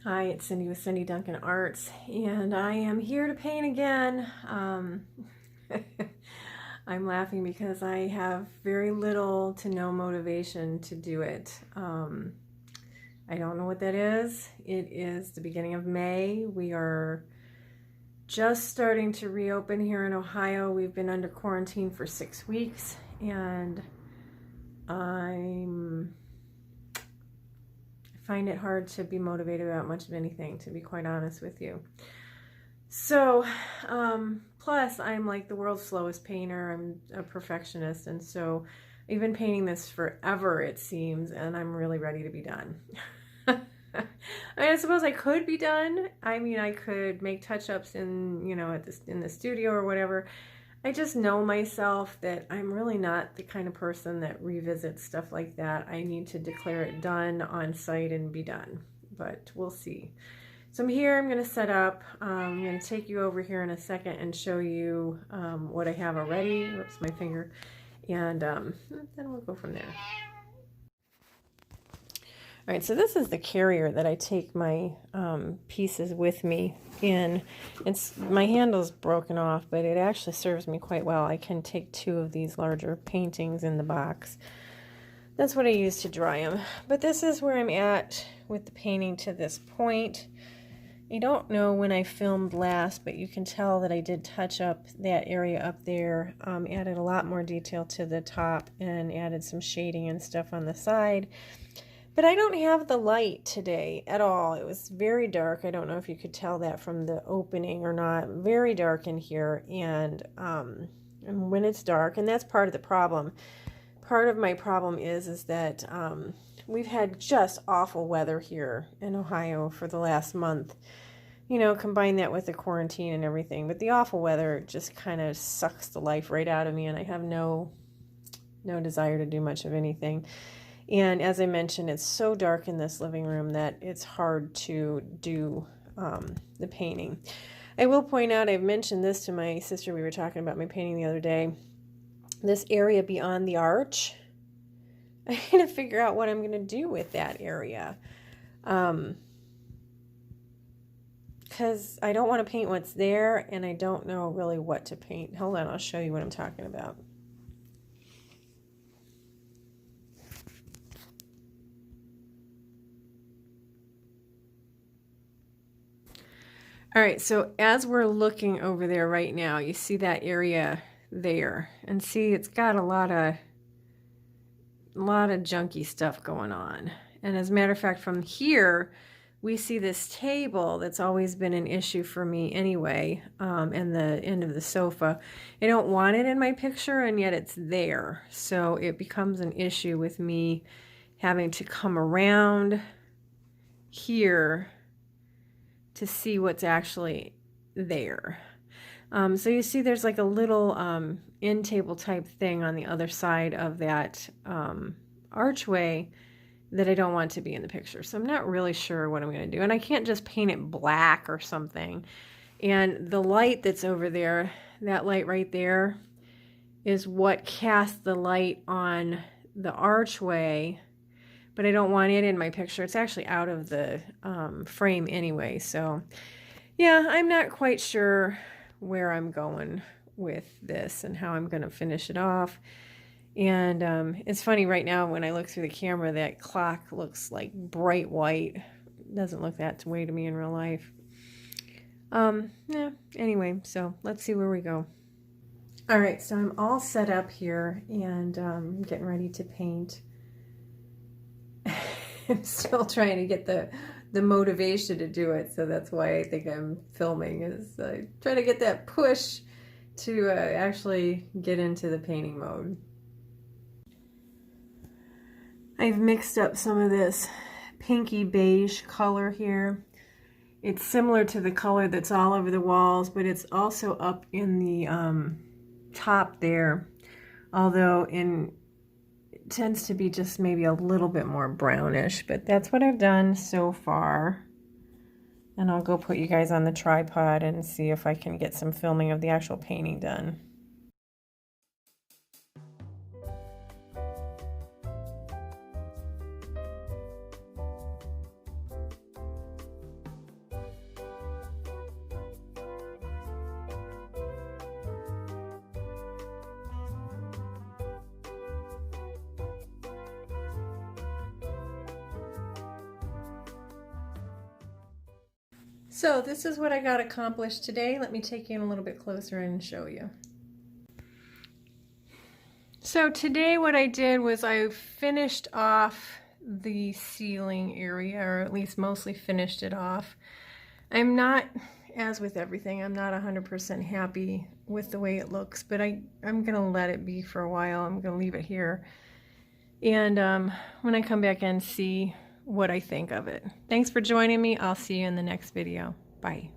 Hi, it's Cyndi with Cyndi Duncan Arts, and I am here to paint again. I'm laughing because I have very little to no motivation to do it. I don't know what that is. It is the beginning of May. We are just starting to reopen here in Ohio. We've been under quarantine for 6 weeks, and I find it hard to be motivated about much of anything, to be quite honest with you. So, plus I'm like the world's slowest painter. I'm a perfectionist, and so I've been painting this forever, it seems, and I'm really ready to be done. I mean, I suppose I could be done. I mean, I could make touch-ups in, in the studio or whatever. I just know myself that I'm really not the kind of person that revisits stuff like that. I need to declare it done on site and be done, but we'll see. So I'm here, I'm gonna set up. I'm gonna take you over here in a second and show you what I have already. Whoops, my finger. And then we'll go from there. All right, so this is the carrier that I take my pieces with me in. My handle's broken off, but it actually serves me quite well. I can take 2 of these larger paintings in the box. That's what I use to dry them. But this is where I'm at with the painting to this point. I don't know when I filmed last, but you can tell that I did touch up that area up there, added a lot more detail to the top, and added some shading and stuff on the side. But I don't have the light today at all. It was very dark. I don't know if you could tell that from the opening or not. Very dark in here, and when it's dark, and that's part of the problem. Part of my problem is that we've had just awful weather here in Ohio for the last month. You know, combine that with the quarantine and everything. But the awful weather just kind of sucks the life right out of me, and I have no desire to do much of anything. And as I mentioned, it's so dark in this living room that it's hard to do the painting. I will point out, I've mentioned this to my sister. We were talking about my painting the other day. This area beyond the arch, I'm going to figure out what I'm going to do with that area. Because I don't want to paint what's there, and I don't know really what to paint. Hold on, I'll show you what I'm talking about. All right, so as we're looking over there right now, you see that area there, and see it's got a lot of junky stuff going on. And as a matter of fact, from here we see this table that's always been an issue for me anyway, and the end of the sofa. I don't want it in my picture, and yet it's there, so it becomes an issue with me having to come around here to see what's actually there. So you see there's like a little end table type thing on the other side of that archway that I don't want to be in the picture. So I'm not really sure what I'm going to do. And I can't just paint it black or something. And the light that's over there, that light right there, is what casts the light on the archway, but I don't want it in my picture. It's actually out of the frame anyway. So yeah, I'm not quite sure where I'm going with this and how I'm going to finish it off. And it's funny right now when I look through the camera, that clock looks like bright white. It doesn't look that way to me in real life. Yeah, anyway, so let's see where we go. All right, so I'm all set up here and getting ready to paint. I'm still trying to get the motivation to do it, so that's why I think I'm filming, is trying to get that push to actually get into the painting mode. I've mixed up some of this pinky beige color here. It's similar to the color that's all over the walls, but it's also up in the top there, although it tends to be just maybe a little bit more brownish. But that's what I've done so far, and I'll go put you guys on the tripod and see if I can get some filming of the actual painting done. So this is what I got accomplished today. Let me take you in a little bit closer and show you. So today what I did was I finished off the ceiling area, or at least mostly finished it off. I'm not, as with everything, I'm not 100% happy with the way it looks, but I'm going to let it be for a while. I'm going to leave it here. And when I come back and see what I think of it. Thanks for joining me. I'll see you in the next video. Bye.